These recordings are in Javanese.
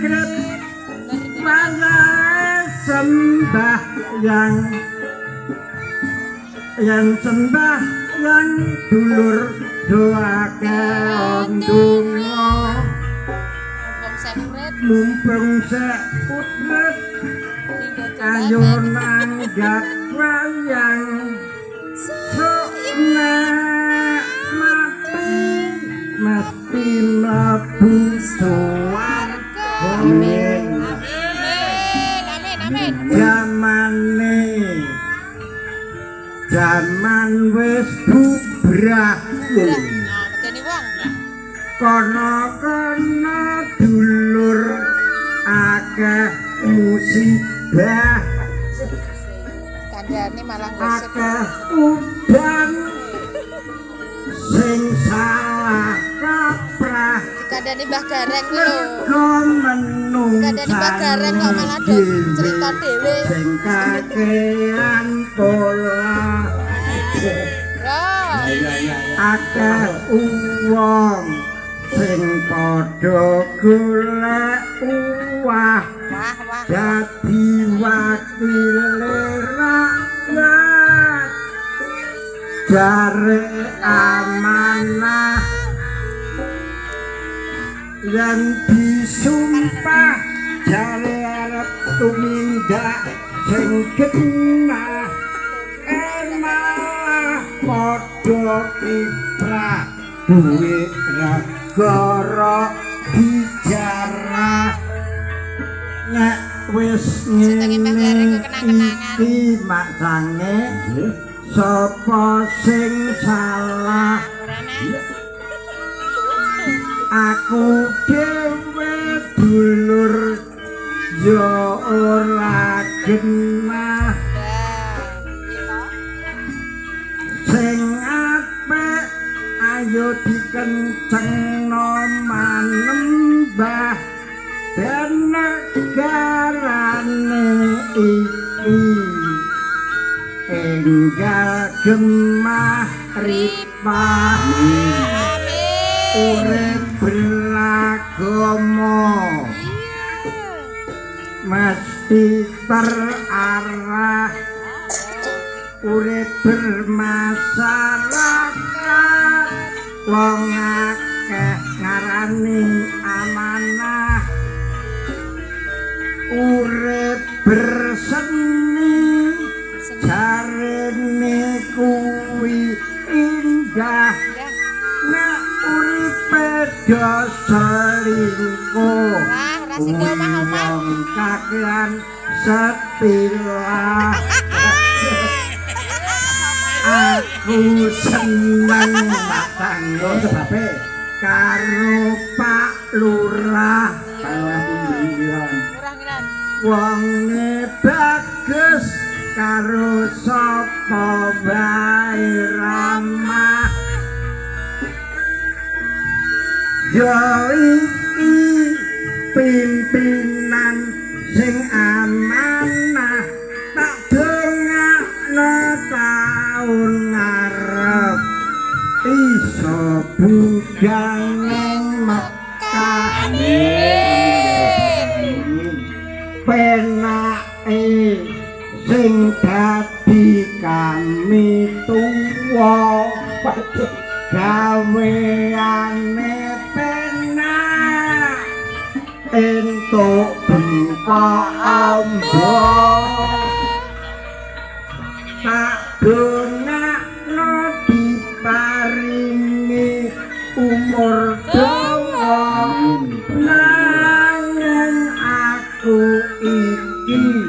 magrib wayah sembahyang yang sembahyang dulur doake ondungo mumpung seutret ayo nanggap wayang sokna mati mlebu swarga amin amin zaman wis bubrah kono-kono dulur akeh musibah kandhane malah akeh udan sing salah kaprah dikandani Mbah Gareng lho dikandani Mbah Gareng kok malah do cerita dhewe sing kakean pola akeh wong sing padha golek uwah dadi wakile rakyat jare amanah yang disumpah jare arep tumindak sing genah emah padha kiprah duwe negara dijarah nek wis ngene iki maksange sapa sing salah aku dhewe dulur yo ora genah sing apik ayo dikencengno manembah ben negarane iki enggal gemah ripah urip beragama mesti terarah urip bermasyarakat wong akeh ngarani amanah urip berseni jarene kuwi indah nek uripe do selingkuh wong kakean setilah aku seneng tanggo sebabe karo Pak Lurah wonge bagus karo sapa wae ramah yo iki pimpinan sing amanah tak dongakno taun ngarep iso budal ning Mekah penake sing dadi kami tuwa gaweane penak entuk bengko ambo tak dongakno diparingi umur dawa nanging aku iki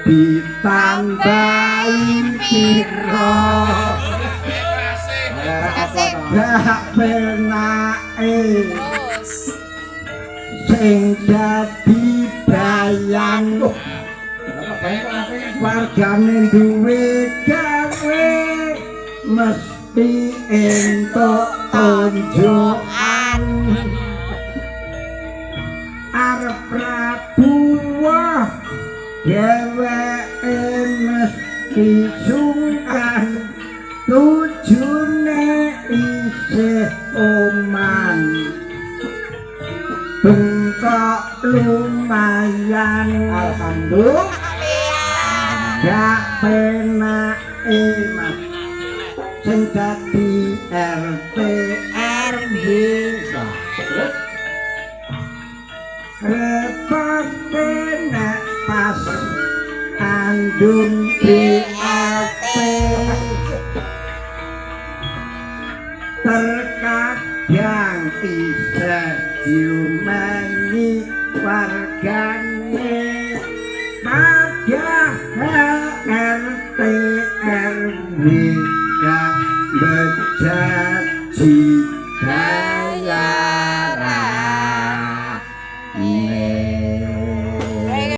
ditambahi piro gak penake sing dadi bayang wargane duwe gawe mesti entuk tunjukan arep Prabuwa dheweke mesti sungkan tujune isih oman bengkok lumayan alhamdulillah gak penak mas sing dadi RT RW repot penak pas andun BLT terkadang isih cium